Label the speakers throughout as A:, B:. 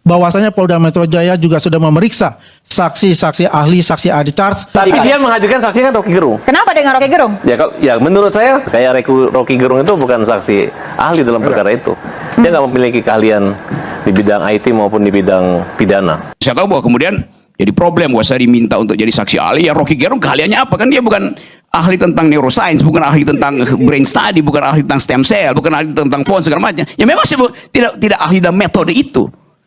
A: bahwasanya Polda Metro Jaya juga sudah memeriksa saksi-saksi ahli, saksi charge.
B: Tapi dia menghadirkan saksi kan Rocky Gerung.
C: Kenapa dengan Rocky Gerung?
B: Ya menurut saya kayak Rocky Gerung itu bukan saksi ahli dalam perkara itu. Dia nggak memiliki keahlian di bidang IT maupun di bidang pidana.
D: Saya tahu bahwa kemudian jadi problem bahwa saya diminta untuk jadi saksi ahli. Ya Rocky Gerung keahliannya apa? Kan dia bukan ahli tentang neuroscience, bukan ahli tentang brain study, bukan ahli tentang stem cell, bukan ahli tentang font segala macam. Ya memang saya tidak ahli dalam metode itu.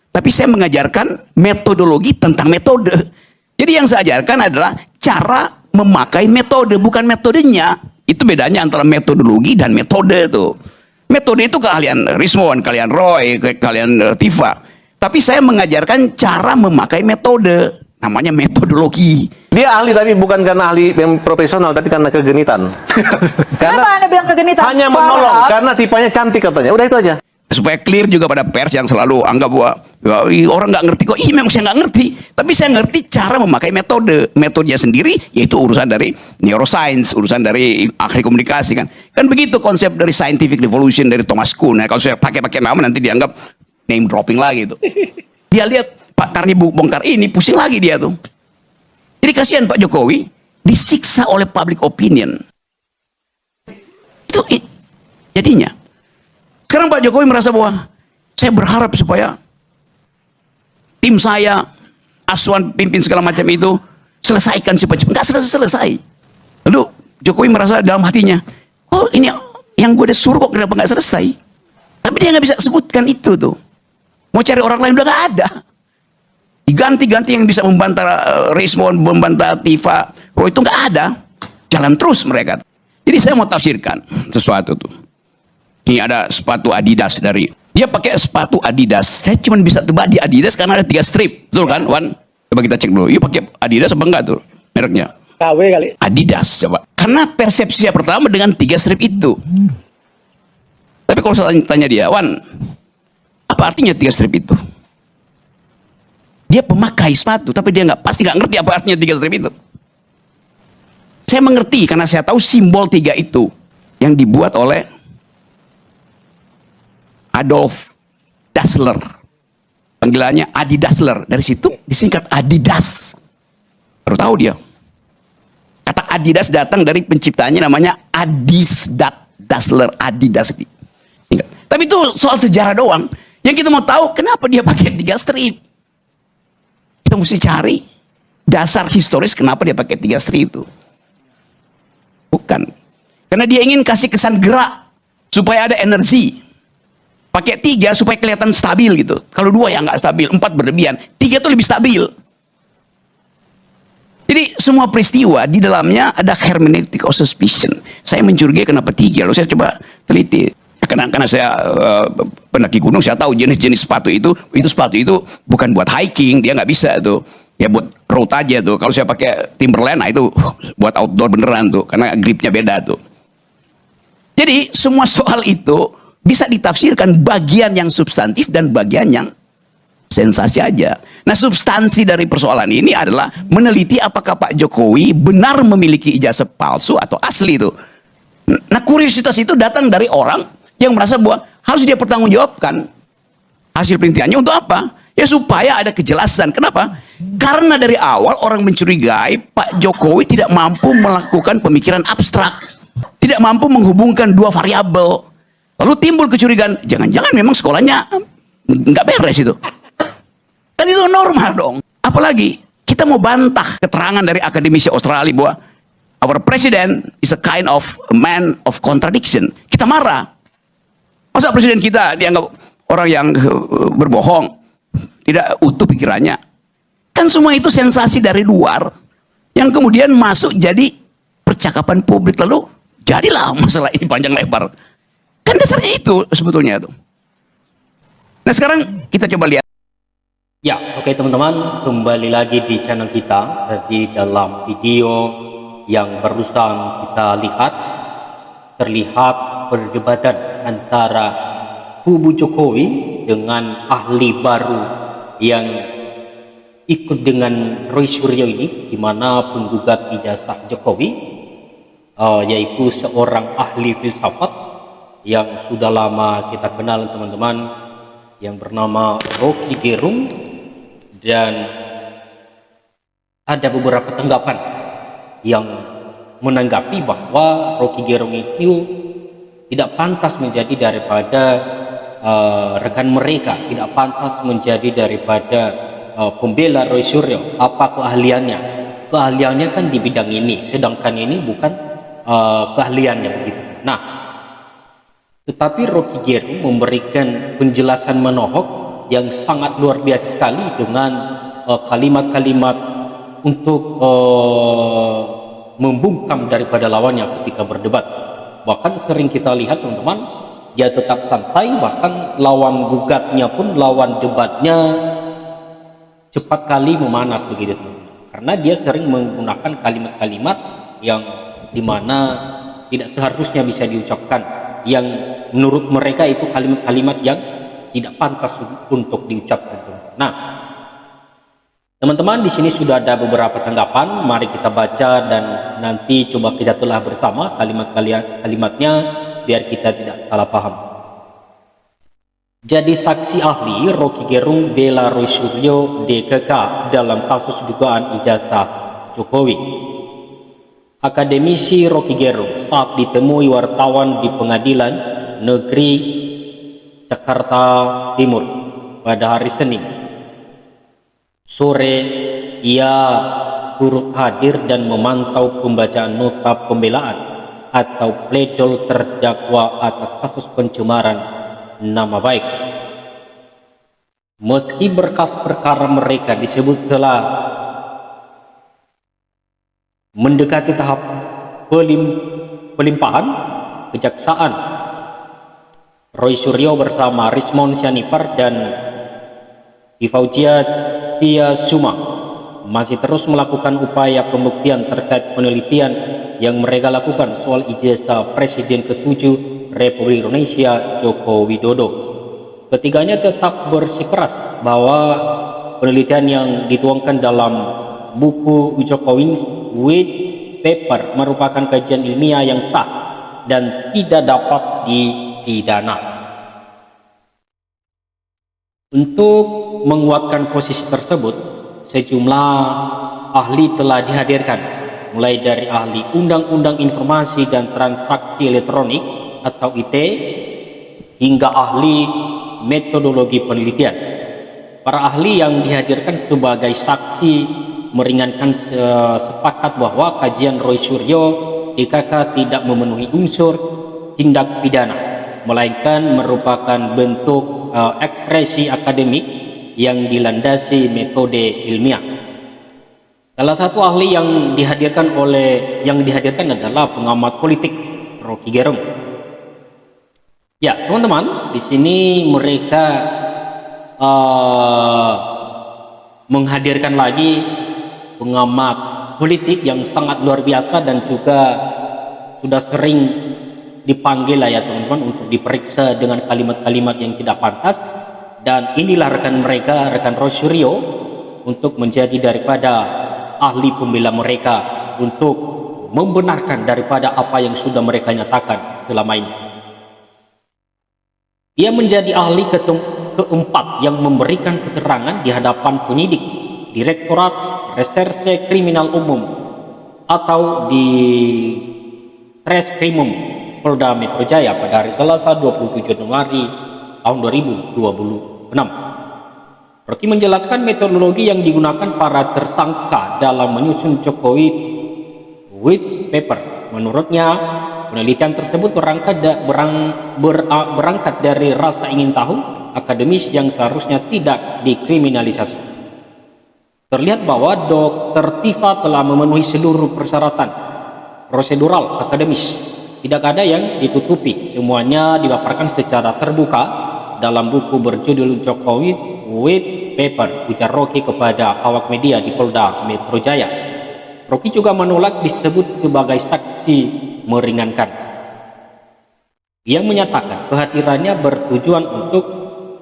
D: Tapi saya mengajarkan metodologi tentang metode. Jadi yang saya ajarkan adalah cara memakai metode, bukan metodenya. Itu bedanya antara metodologi dan metode itu. Metode itu keahlian Rismon, keahlian Roy, keahlian Tifa. Tapi saya mengajarkan cara memakai metode. Namanya metodologi.
B: Dia ahli tapi bukan karena ahli yang profesional, tapi karena kegenitan.
C: Kenapa Anda bilang kegenitan?
B: Hanya menolong, karena tipenya cantik katanya. Udah itu aja.
D: Supaya clear juga pada pers yang selalu anggap bahwa ya, orang nggak ngerti kok. Memang saya nggak ngerti. Tapi saya ngerti cara memakai metode. Metodenya sendiri yaitu urusan dari neuroscience, urusan dari ahli komunikasi kan. Kan begitu konsep dari scientific revolution dari Thomas Kuhn. Nah, kalau saya pakai nama nanti dianggap name dropping lagi tuh. Dia lihat Pak Karni bongkar ini pusing lagi dia tuh. Jadi kasihan Pak Jokowi disiksa oleh public opinion. Itu jadinya. Sekarang Pak Jokowi merasa bahwa saya berharap supaya tim saya, Aswan pimpin segala macam itu selesaikan cepat-cepat. Nggak selesai-selesai. Lalu Jokowi merasa dalam hatinya, oh ini yang gue udah suruh kok kenapa nggak selesai? Tapi dia nggak bisa sebutkan itu tuh. Mau cari orang lain udah nggak ada. Diganti-ganti yang bisa membantah Rismon, membantah Tifa, oh itu nggak ada. Jalan terus mereka. Jadi saya mau tafsirkan sesuatu tuh. Ini ada sepatu Adidas dari dia pakai sepatu Adidas. Saya cuma bisa tebak di Adidas karena ada 3 strip, betul kan, Wan? Coba kita cek dulu. Yuk pakai Adidas apa enggak tuh mereknya?
E: KW kali.
D: Adidas coba. Karena persepsi saya pertama dengan 3 strip itu. Tapi kalau saya tanya dia, Wan, apa artinya 3 strip itu? Dia pemakai sepatu, tapi dia pasti nggak ngerti apa artinya 3 strip itu. Saya mengerti karena saya tahu simbol 3 itu yang dibuat oleh Adolf Dassler, panggilannya Adi Dassler. Dari situ disingkat Adidas. Baru tahu dia. Kata Adidas datang dari penciptanya namanya Adis Dassler, Adidas. Tapi itu soal sejarah doang. Yang kita mau tahu kenapa dia pakai 3 strip. Kita mesti cari dasar historis kenapa dia pakai 3 strip itu. Bukan. Karena dia ingin kasih kesan gerak supaya ada energi. Pakai 3 supaya kelihatan stabil gitu. Kalau 2 ya nggak stabil, 4 berlebihan. 3 itu lebih stabil. Jadi semua peristiwa di dalamnya ada hermeneutic of suspicion. Saya mencurigai kenapa 3. Lalu saya coba teliti. Karena saya pendaki gunung, saya tahu jenis-jenis sepatu itu bukan buat hiking, dia nggak bisa tuh. Ya buat road aja tuh. Kalau saya pakai Timberland, nah itu buat outdoor beneran tuh, karena gripnya beda tuh. Jadi semua soal itu bisa ditafsirkan bagian yang substantif dan bagian yang sensasi aja. Nah, substansi dari persoalan ini adalah meneliti apakah Pak Jokowi benar memiliki ijazah palsu atau asli itu. Nah, kuriositas itu datang dari orang yang merasa bahwa harus dia pertanggungjawabkan hasil penelitiannya untuk apa? Ya supaya ada kejelasan. Kenapa? Karena dari awal orang mencurigai Pak Jokowi tidak mampu melakukan pemikiran abstrak, tidak mampu menghubungkan 2 variabel. Lalu timbul kecurigaan, jangan-jangan memang sekolahnya nggak beres itu. Kan itu normal dong. Apalagi kita mau bantah keterangan dari akademisi Australia bahwa our president is a kind of a man of contradiction. Kita marah. Masa presiden kita dianggap orang yang berbohong, tidak utuh pikirannya. Kan semua itu sensasi dari luar yang kemudian masuk jadi percakapan publik. Lalu jadilah masalah ini panjang lebar. Kan dasarnya itu sebetulnya itu. Nah sekarang kita coba lihat.
E: Ya, oke teman-teman, kembali lagi di channel kita. Jadi dalam video yang barusan kita lihat, terlihat perdebatan antara kubu Jokowi dengan ahli baru yang ikut dengan Roy Suryo ini, di mana penggugat ijazah Jokowi, yaitu seorang ahli filsafat yang sudah lama kita kenal teman-teman, yang bernama Rocky Gerung, dan ada beberapa tanggapan yang menanggapi bahwa Rocky Gerung itu tidak pantas menjadi daripada rekan mereka, tidak pantas menjadi daripada pembela Roy Suryo. Apa keahliannya? Keahliannya kan di bidang ini, sedangkan ini bukan keahliannya begitu. Nah, tetapi Rocky Gerung memberikan penjelasan menohok yang sangat luar biasa sekali dengan kalimat-kalimat untuk membungkam daripada lawannya ketika berdebat. Bahkan sering kita lihat teman-teman, dia tetap santai, bahkan lawan gugatnya pun, lawan debatnya cepat kali memanas begitu teman-teman. Karena dia sering menggunakan kalimat-kalimat yang dimana tidak seharusnya bisa diucapkan, yang menurut mereka itu kalimat-kalimat yang tidak pantas untuk diucapkan. Nah, teman-teman, di sini sudah ada beberapa tanggapan. Mari kita baca dan nanti coba kita telah bersama kalimatnya biar kita tidak salah paham. Jadi saksi ahli Rocky Gerung bela Roy Suryo DKK dalam kasus dugaan ijazah Jokowi. Akademisi Rocky Gerung saat ditemui wartawan di Pengadilan Negeri Jakarta Timur pada hari Senin sore, ia turut hadir dan memantau pembacaan nota pembelaan atau pledoi terdakwa atas kasus pencemaran nama baik. Meski berkas perkara mereka disebut telah mendekati tahap pelimpahan kejaksaan, Roy Suryo bersama Rismond Sianipar dan Difaujia Tia Suma masih terus melakukan upaya pembuktian terkait penelitian yang mereka lakukan soal ijazah Presiden ke-7 Republik Indonesia Joko Widodo. Ketiganya tetap bersikeras bahwa penelitian yang dituangkan dalam buku Jokowi White Paper merupakan kajian ilmiah yang sah dan tidak dapat dipidana. Untuk menguatkan posisi tersebut, sejumlah ahli telah dihadirkan, mulai dari ahli Undang-Undang Informasi dan Transaksi Elektronik atau IT hingga ahli metodologi penelitian. Para ahli yang dihadirkan sebagai saksi meringankan sepakat bahwa kajian Roy Suryo DKK tidak memenuhi unsur tindak pidana, melainkan merupakan bentuk ekspresi akademik yang dilandasi metode ilmiah. Salah satu ahli yang dihadirkan adalah pengamat politik Rocky Gerung. Ya, teman-teman, di sini mereka menghadirkan lagi pengamat politik yang sangat luar biasa dan juga sudah sering dipanggil lah ya teman-teman untuk diperiksa dengan kalimat-kalimat yang tidak pantas. Dan inilah rekan mereka, rekan Roy Suryo, untuk menjadi daripada ahli pembela mereka untuk membenarkan daripada apa yang sudah mereka nyatakan selama ini. Ia menjadi ahli keempat yang memberikan keterangan di hadapan penyidik Direktorat Reserse Kriminal Umum atau di Treskrimum Polda Metro Jaya pada hari Selasa 27 Januari tahun 2026. Rocky menjelaskan metodologi yang digunakan para tersangka dalam menyusun Jokowi White Paper. Menurutnya, penelitian tersebut berangkat dari rasa ingin tahu akademis yang seharusnya tidak dikriminalisasi. Terlihat bahwa Dr. Tifa telah memenuhi seluruh persyaratan prosedural akademis. Tidak ada yang ditutupi, semuanya dipaparkan secara terbuka dalam buku berjudul Jokowi White Paper, ujar Rocky kepada awak media di Polda Metro Jaya. Rocky juga menolak disebut sebagai saksi meringankan. Ia menyatakan kehadirannya bertujuan untuk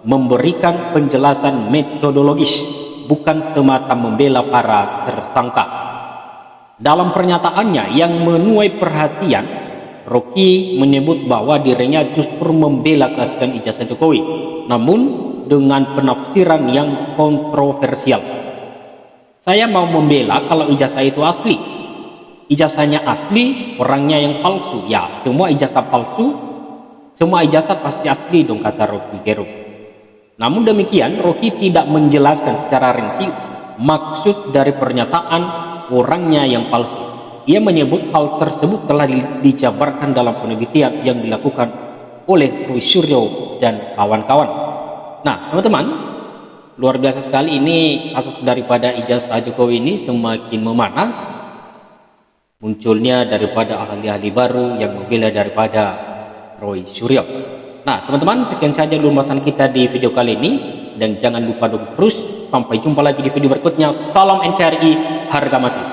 E: memberikan penjelasan metodologis, bukan semata membela para tersangka. Dalam pernyataannya yang menuai perhatian, Rocky menyebut bahwa dirinya justru membela keaslian ijazah Jokowi. Namun, dengan penafsiran yang kontroversial. Saya mau membela kalau ijazah itu asli. Ijazahnya asli, orangnya yang palsu. Ya, semua ijazah palsu, semua ijazah pasti asli dong, kata Rocky Gerung. Namun demikian, Rocky tidak menjelaskan secara rinci maksud dari pernyataan orangnya yang palsu. Ia menyebut hal tersebut telah dijabarkan dalam penelitian yang dilakukan oleh Roy Suryo dan kawan-kawan. Nah, teman-teman, luar biasa sekali ini kasus daripada ijazah Jokowi ini semakin memanas. Munculnya daripada ahli-ahli baru yang membela daripada Roy Suryo. Nah, teman-teman, sekian saja ulasan kita di video kali ini, dan jangan lupa dukung terus. Sampai jumpa lagi di video berikutnya. Salam NKRI, harga mati.